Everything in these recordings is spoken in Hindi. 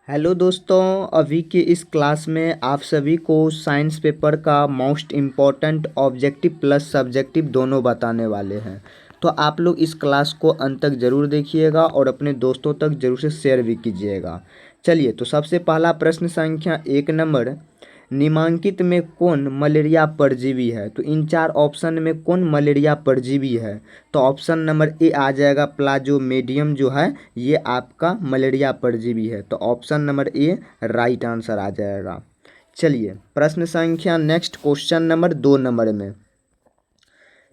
हेलो दोस्तों, अभी के इस क्लास में आप सभी को साइंस पेपर का most important objective plus subjective दोनों बताने वाले हैं। तो आप लोग इस क्लास को अंत तक ज़रूर देखिएगा और अपने दोस्तों तक ज़रूर से शेयर भी कीजिएगा। चलिए, तो सबसे पहला प्रश्न संख्या 1 नंबर, निम्नलिखित में कौन मलेरिया परजीवी है? तो इन चार ऑप्शन में कौन मलेरिया परजीवी है? तो ऑप्शन नंबर ए आ जाएगा प्लाज्मोडियम जो है ये आपका मलेरिया परजीवी है। तो option number A right answer आ जाएगा। चलिए, प्रश्न संख्या नेक्स्ट क्वेश्चन नंबर 2 नंबर में,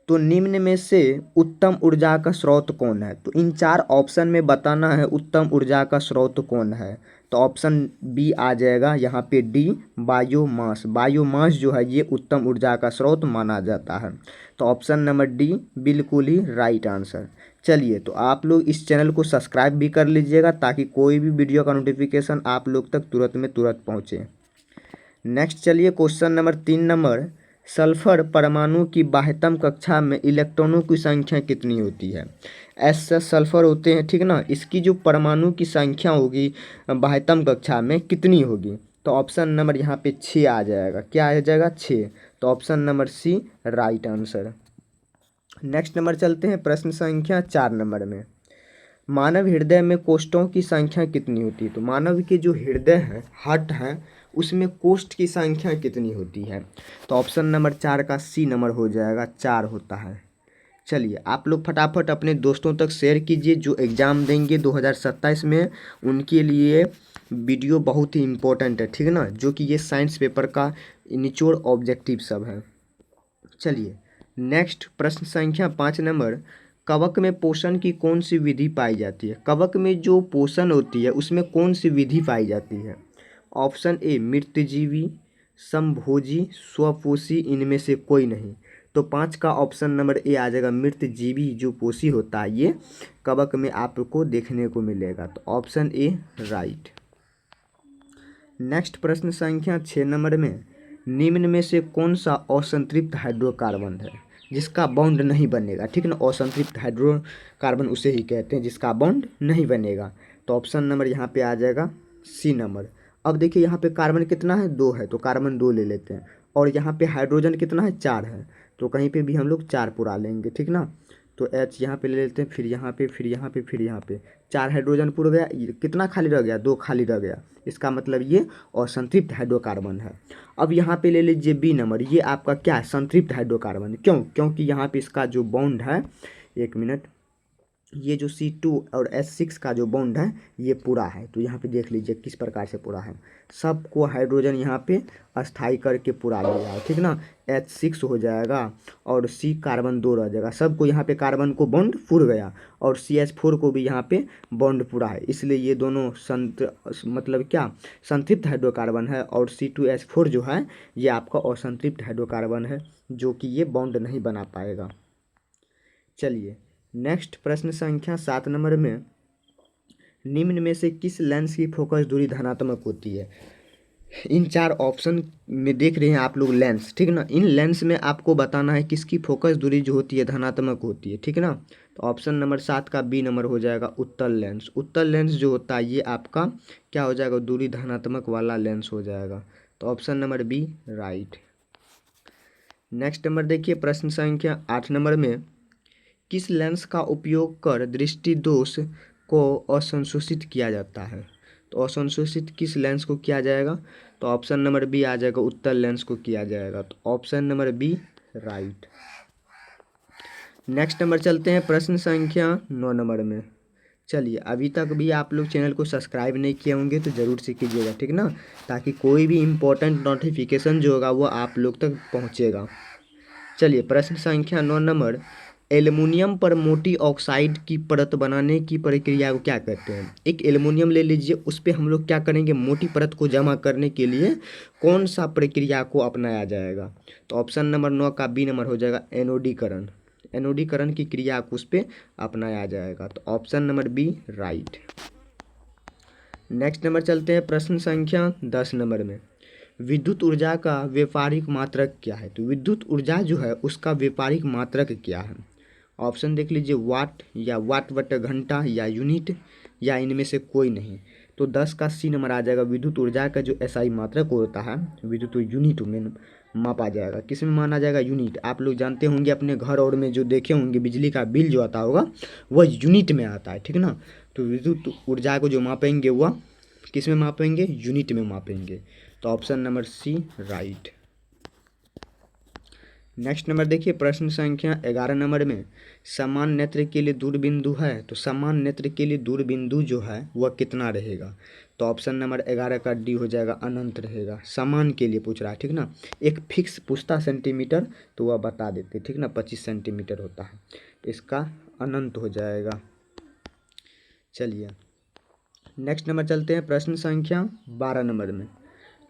तो निम्न में से उत्तम ऊर्जा का स्रोत कौन है? तो इन चार ऑप्शन में बताना है उत्तम ऊर्जा का स्रोत कौन है। तो ऑप्शन बी आ जाएगा यहाँ पे डी, बायोमास। बायोमास जो है ये उत्तम ऊर्जा का स्रोत माना जाता है। तो ऑप्शन नंबर डी बिल्कुल ही राइट आंसर। चलिए, तो आप लोग इस चैनल को सब्सक्राइब भी कर लीजिएगा ताकि कोई भी वीडियो का नोटिफिकेशन आप लोग तक तुरंत में तुरंत पहुँचे। नेक्स्ट चलिए, क्वेश्चन नंबर 3 नंबर, सल्फर परमाणु की बाह्यतम कक्षा में इलेक्ट्रॉनों की संख्या कितनी होती है? ऐसे सल्फर होते हैं, ठीक ना, इसकी जो परमाणु की संख्या होगी बाह्यतम कक्षा में कितनी होगी? तो ऑप्शन नंबर यहाँ पे 6 आ जाएगा। क्या आ जाएगा? 6। तो option number C right answer. Next number चलते हैं प्रश्न संख्या 4 नंबर में, मानव हृदय में कोष्ठों की संख्या कितनी होती है? तो मानव के जो हृदय है, हार्ट है, उसमें कोष्ठ की संख्या कितनी होती है? तो ऑप्शन नंबर 4 का सी नंबर हो जाएगा, 4 होता है। चलिए, आप लोग फटाफट अपने दोस्तों तक शेयर कीजिए जो एग्ज़ाम देंगे 2027 में, उनके लिए वीडियो बहुत ही इम्पोर्टेंट है, ठीक है ना, जो कि ये साइंस पेपर का निचोड़ ऑब्जेक्टिव सब है। चलिए, नेक्स्ट प्रश्न संख्या 5 नंबर, कवक में पोषण की कौन सी विधि पाई जाती है? कवक में जो पोषण होती है उसमें कौन सी विधि पाई जाती है? ऑप्शन ए मृतजीवी, समभोजी, स्वपोषी, इनमें से कोई नहीं। तो 5 का ऑप्शन नंबर ए आ जाएगा, मृतजीवी जो पोषी होता है ये कवक में आपको देखने को मिलेगा। तो ऑप्शन ए राइट। नेक्स्ट प्रश्न संख्या 6 नंबर में, निम्न में से कौन सा असंतृप्त हाइड्रोकार्बन है जिसका बॉन्ड नहीं बनेगा? ठीक ना, असंतृप्त हाइड्रोकार्बन उसे ही कहते हैं जिसका बॉन्ड नहीं बनेगा। तो ऑप्शन नंबर यहाँ पे आ जाएगा सी नंबर। अब देखिए यहाँ पे कार्बन कितना है? 2 है, तो कार्बन 2 ले लेते हैं। और यहाँ पे हाइड्रोजन कितना है? 4 है, तो कहीं पे भी हम लोग 4 पुरा लेंगे, ठीक ना। तो एच यहाँ पे ले लेते हैं, फिर यहाँ पे, फिर यहाँ पे, फिर यहाँ पे 4 हाइड्रोजन पुर गया। कितना खाली रह गया? 2 खाली रह गया। इसका मतलब ये असंतृप्त हाइड्रोकार्बन है। अब यहाँ पे ले लीजिए बी नंबर, ये आपका क्या है? संतृप्त हाइड्रोकार्बन। क्यों? क्योंकि यहाँ पे इसका जो बॉन्ड है, एक मिनट, ये जो C2 और H6 का जो बॉन्ड है ये पूरा है। तो यहाँ पे देख लीजिए किस प्रकार से पूरा है। सबको हाइड्रोजन यहाँ पे अस्थाई करके पूरा लिया है, ठीक ना। H6 हो जाएगा और C कार्बन 2 रह जाएगा। सबको यहाँ पे कार्बन को बॉन्ड पुर गया और CH4 को भी यहाँ पे बॉन्ड पूरा है, इसलिए ये दोनों मतलब क्या, संतृप्त हाइड्रोकार्बन है। और C2H4 जो है ये आपका असंतृप्त हाइड्रोकार्बन है जो कि ये बॉन्ड नहीं बना पाएगा। चलिए, नेक्स्ट प्रश्न संख्या 7 नंबर में, निम्न में से किस लेंस की फोकस दूरी धनात्मक होती है? इन 4 ऑप्शन में देख रहे हैं आप लोग लेंस, ठीक ना। इन लेंस में आपको बताना है किसकी फोकस दूरी जो होती है धनात्मक होती है, ठीक ना। तो ऑप्शन नंबर 7 का बी नंबर हो जाएगा उत्तल लेंस। उत्तल लेंस जो होता है ये आपका क्या हो जाएगा? दूरी धनात्मक वाला लेंस हो जाएगा। तो option number B right. Next number देखिए, प्रश्न संख्या 8 नंबर में, किस लेंस का उपयोग कर दृष्टि दोष को असंशोषित किया जाता है? तो असंशोषित किस लेंस को किया जाएगा? तो ऑप्शन नंबर बी आ जाएगा, उत्तल लेंस को किया जाएगा। तो option number B right. Next number चलते हैं प्रश्न संख्या 9 नंबर में। चलिए, अभी तक भी आप लोग चैनल को सब्सक्राइब नहीं किए होंगे तो ज़रूर से कीजिएगा, ठीक ना, ताकि कोई भी इम्पोर्टेंट नोटिफिकेशन जो होगा वो आप लोग तक पहुँचेगा। चलिए, प्रश्न संख्या 9 नंबर, एल्युमिनियम पर मोटी ऑक्साइड की परत बनाने की प्रक्रिया को क्या कहते हैं? एक एल्युमिनियम ले लीजिए, उस पर हम लोग क्या करेंगे? मोटी परत को जमा करने के लिए कौन सा प्रक्रिया को अपनाया जाएगा? तो ऑप्शन नंबर 9 का बी नंबर हो जाएगा एनोडीकरण। एनोडीकरण की क्रिया को उस पर अपनाया जाएगा। तो option number B right. Next number चलते हैं प्रश्न संख्या 10 नंबर में, विद्युत ऊर्जा का व्यापारिक मात्रक क्या है? तो विद्युत ऊर्जा जो है उसका व्यापारिक मात्रक क्या है? ऑप्शन देख लीजिए, वाट या वाट बटा घंटा या यूनिट या इनमें से कोई नहीं। तो 10 का सी नंबर आ जाएगा। विद्युत ऊर्जा का जो एसआई मात्रक होता है, विद्युत यूनिट में मापा जाएगा। किस में माना जाएगा? यूनिट। आप लोग जानते होंगे अपने घर और में जो देखे होंगे बिजली का बिल जो आता होगा वह यूनिट में आता है, ठीक ना। तो विद्युत ऊर्जा को जो मापेंगे वह किस में मापेंगे? यूनिट में मापेंगे। तो option number C right. Next number देखिए, प्रश्न संख्या 11 नंबर में समान नेत्र के लिए दूर बिंदु है, तो समान नेत्र के लिए दूर बिंदु जो है वह कितना रहेगा? तो ऑप्शन नंबर 11 का डी हो जाएगा, अनंत रहेगा। समान के लिए पूछ रहा है, ठीक ना। एक फिक्स पूछता सेंटीमीटर तो वह बता देते, ठीक ना, 25 सेंटीमीटर होता है, इसका अनंत हो जाएगा। चलिए नेक्स्ट नंबर चलते हैं, प्रश्न संख्या 12 नंबर में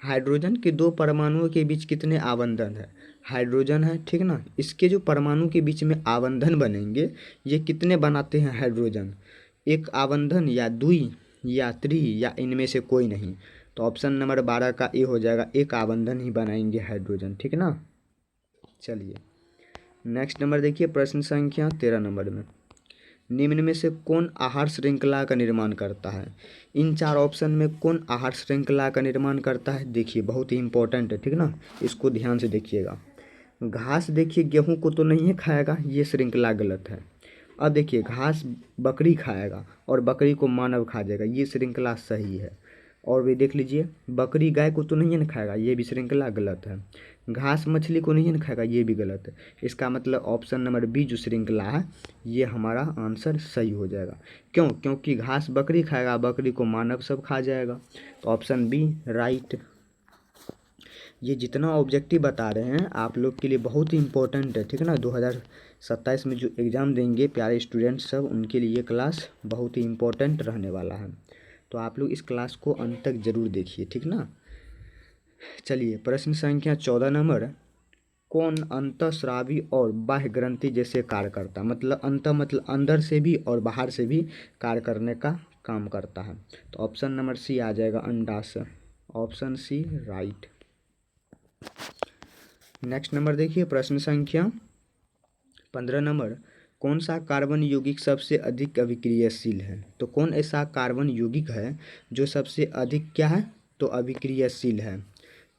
हाइड्रोजन के दो परमाणुओं के बीच कितने आबंधन है? हाइड्रोजन है, ठीक ना, इसके जो परमाणु के बीच में आबंधन बनेंगे ये कितने बनाते हैं हाइड्रोजन? एक आबंधन या दुई या त्रि या इनमें से कोई नहीं। तो ऑप्शन नंबर 12 का ए हो जाएगा, एक आबंधन ही बनाएंगे हाइड्रोजन, ठीक ना। चलिए नेक्स्ट नंबर देखिए, प्रश्न संख्या 13 नंबर में निम्न में से कौन आहार श्रृंखला का निर्माण करता है? इन चार ऑप्शन में कौन आहार श्रृंखला का निर्माण करता है? देखिए बहुत ही इंपॉर्टेंट है, ठीक ना, इसको ध्यान से देखिएगा। घास देखिए गेहूं को तो नहीं खाएगा, ये श्रृंखला गलत है। अब देखिए घास बकरी खाएगा और बकरी को मानव खा जाएगा, ये श्रृंखला सही है। और भी देख लीजिए, बकरी गाय को तो नहीं न खाएगा, ये भी श्रृंखला गलत है। घास मछली को नहीं न खाएगा, ये भी गलत है। इसका मतलब ऑप्शन नंबर बी जो श्रृंखला है ये हमारा आंसर सही हो जाएगा। क्यों? क्योंकि घास बकरी खाएगा, बकरी को मानव सब खा जाएगा। तो ऑप्शन बी राइट। ये जितना ऑब्जेक्टिव बता रहे हैं आप लोग के लिए बहुत ही इंपॉर्टेंट है, ठीक है ना। 2027 में जो एग्ज़ाम देंगे प्यारे स्टूडेंट सब, उनके लिए ये क्लास बहुत ही इंपॉर्टेंट रहने वाला है। तो आप लोग इस क्लास को अंत तक जरूर देखिए, ठीक ना। चलिए प्रश्न संख्या 14 नंबर, कौन अंतःस्रावी और बाह्य ग्रंथि जैसे कार्य करता? मतलब अंत मतलब अंदर से भी और बाहर से भी कार्य करने का काम करता है। तो ऑप्शन नंबर सी आ जाएगा, अंडाशय। Option C right. Next number देखिए, प्रश्न संख्या 15 नंबर, कौन सा कार्बन यौगिक सबसे अधिक अभिक्रियाशील है? तो कौन ऐसा कार्बन यौगिक है जो सबसे अधिक क्या है? तो अभिक्रियाशील है।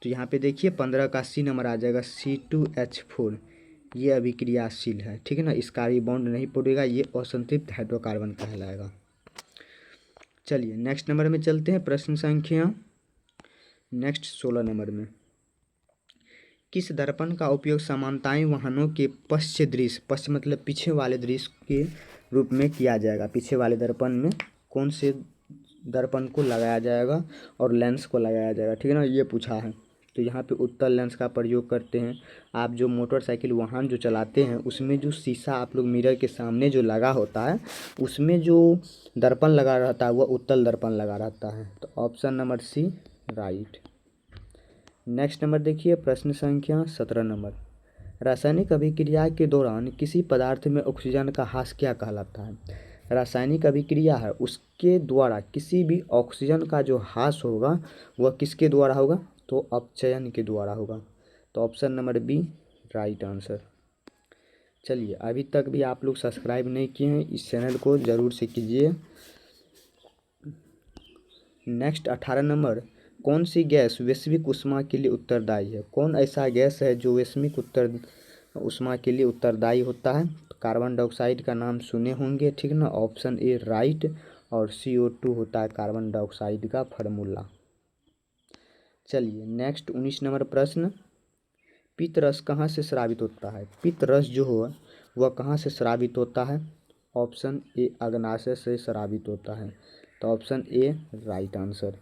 तो यहाँ पे देखिए 15 का सी नंबर आ जाएगा, C2H4। ये अभिक्रियाशील है, ठीक है ना, इसका भी बॉन्ड नहीं पड़ेगा, ये असंतृप्त हाइड्रोकार्बन कहलाएगा। चलिए नेक्स्ट नंबर में चलते हैं, प्रश्न संख्या नेक्स्ट 16 नंबर में किस दर्पण का उपयोग समानताएं वाहनों के पश्च दृश्य, पश्च मतलब पीछे वाले दृश्य के रूप में किया जाएगा? पीछे वाले दर्पण में कौन से दर्पण को लगाया जाएगा और लेंस को लगाया जाएगा, ठीक है ना, ये पूछा है। तो यहाँ पे उत्तल लेंस का प्रयोग करते हैं। आप जो मोटरसाइकिल वाहन जो चलाते हैं उसमें जो शीशा आप लोग मिरर के सामने जो लगा होता है उसमें जो दर्पण लगा रहता है वह उत्तल दर्पण लगा रहता है। तो option number C right. Next number देखिए, प्रश्न संख्या 17 नंबर, रासायनिक अभिक्रिया के दौरान किसी पदार्थ में ऑक्सीजन का ह्रास क्या कहलाता है? रासायनिक अभिक्रिया है उसके द्वारा किसी भी ऑक्सीजन का जो ह्रास होगा वह किसके द्वारा होगा? तो अपचयन के द्वारा होगा। तो option number B right answer. चलिए अभी तक भी आप लोग सब्सक्राइब नहीं किए हैं इस चैनल को ज़रूर से कीजिए। नेक्स्ट 18 नंबर, कौन सी गैस वैश्विक ऊष्मा के लिए उत्तरदायी है? कौन ऐसा गैस है जो वैश्विक ऊष्मा के लिए उत्तरदायी होता है? तो कार्बन डाइऑक्साइड का नाम सुने होंगे, ठीक ना। Option A right. और CO2 होता है कार्बन डाइऑक्साइड का फार्मूला। चलिए नेक्स्ट 19 नंबर प्रश्न, पित्त रस कहाँ से स्रावित होता है? पित्त रस जो हो वह कहाँ से स्रावित होता है? ऑप्शन ए अग्नाशय से स्रावित होता है। तो ऑप्शन ए राइट आंसर।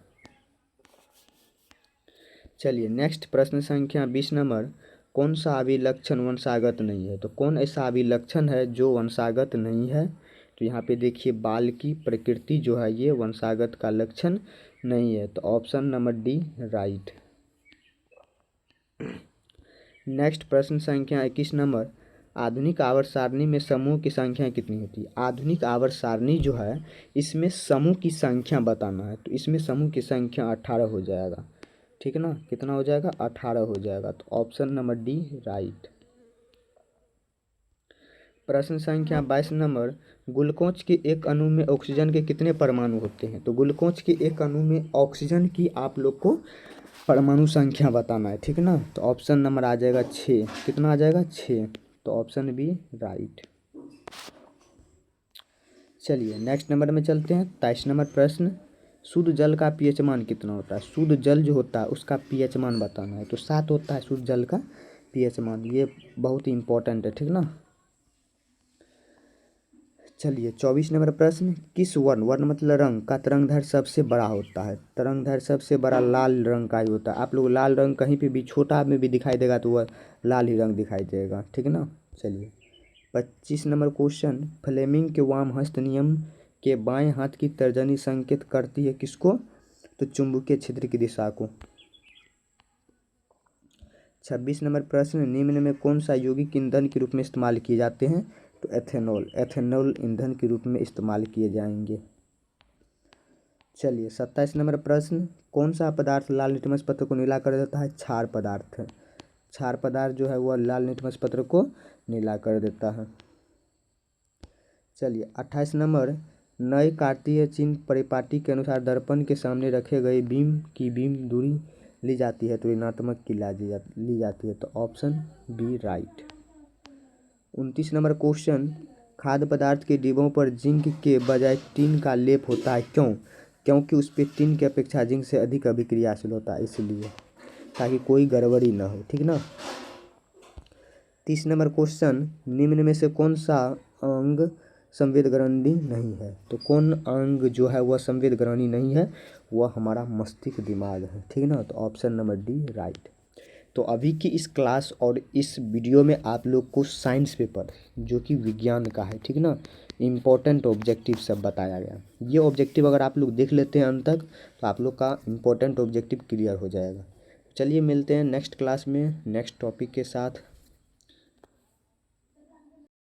चलिए नेक्स्ट प्रश्न संख्या 20 नंबर, कौन सा अभिलक्षण वंशागत नहीं है? तो कौन ऐसा अभिलक्षण है जो वंशागत नहीं है? तो यहाँ पे देखिए बाल की प्रकृति जो है ये वंशागत का लक्षण नहीं है। तो option number D right. Next प्रश्न संख्या 21 नंबर, आधुनिक आवर्त सारणी में समूह की संख्या कितनी होती है? आधुनिक आवर्त सारणी जो है इसमें समूह की संख्या बताना है। तो इसमें समूह की संख्या 18 हो जाएगा, ठीक है ना। कितना हो जाएगा? 18 हो जाएगा। तो ऑप्शन नंबर डी राइट। प्रश्न संख्या 22 नंबर, ग्लूकोज के एक अणु में ऑक्सीजन के कितने परमाणु होते हैं? तो ग्लूकोज के एक अणु में ऑक्सीजन की आप लोग को परमाणु संख्या बताना है, ठीक ना। तो ऑप्शन नंबर आ जाएगा 6। कितना आ जाएगा? 6। तो ऑप्शन बी राइट। चलिए नेक्स्ट नंबर में चलते हैं। 23 नंबर प्रश्न, शुद्ध जल का पीएच मान कितना होता है? शुद्ध जल जो होता है उसका पीएच मान बताना है। तो 7 होता है शुद्ध जल का पीएच मान, ये बहुत ही इंपॉर्टेंट है, ठीक ना। चलिए 24 नंबर प्रश्न, किस वर्ण, वर्ण मतलब रंग, का तरंगदैर्घ्य सबसे बड़ा होता है? तरंगदैर्घ्य सबसे बड़ा लाल रंग का ही होता है। आप लोग लाल रंग कहीं पे भी छोटा में भी दिखाई देगा तो वह लाल ही रंग दिखाई देगा, ठीक ना। चलिए 25 नंबर क्वेश्चन, फ्लेमिंग के वाम हस्त नियम के बाएं हाथ की तर्जनी संकेत करती है किसको? तो चुंबकीय क्षेत्र की दिशा को। 26 नंबर प्रश्न, निम्न में कौन सा यौगिक ईंधन के रूप में इस्तेमाल किए जाते हैं? तो एथेनॉल, एथेनॉल ईंधन के रूप में इस्तेमाल किए जाएंगे। चलिए 27 नंबर प्रश्न, कौन सा पदार्थ लाल लिटमस पत्र को नीला कर देता है? क्षार पदार्थ है। क्षार पदार्थ जो है वह लाल लिटमस पत्र को नीला कर देता है। चलिए 28 नंबर, नए कार्तीय चिन्ह परिपाटी के अनुसार दर्पण के सामने रखे गए बीम की बीम दूरी ली जाती है तो ऋणात्मक की ली जाती है। तो option B right. 29 number question, खाद्य पदार्थ के डिब्बों पर जिंक के बजाय टिन का लेप होता है, क्यों? क्योंकि उस पर टिन की अपेक्षा जिंक से अधिक अभिक्रियाशील होता है, इसलिए, ताकि कोई गड़बड़ी ना हो, ठीक ना। 30 नंबर क्वेश्चन, निम्न में से कौन सा अंग संवेदग्राही नहीं है? तो कौन अंग जो है वह संवेदग्राही नहीं है? वह हमारा मस्तिष्क दिमाग है, ठीक ना। तो ऑप्शन नंबर डी राइट। तो अभी की इस क्लास और इस वीडियो में आप लोग को साइंस पेपर जो कि विज्ञान का है, ठीक ना, इम्पोर्टेंट ऑब्जेक्टिव सब बताया गया। ये ऑब्जेक्टिव अगर आप लोग देख लेते हैं अंत तक तो आप लोग का इम्पोर्टेंट ऑब्जेक्टिव क्लियर हो जाएगा। चलिए मिलते हैं नेक्स्ट क्लास में नेक्स्ट टॉपिक के साथ।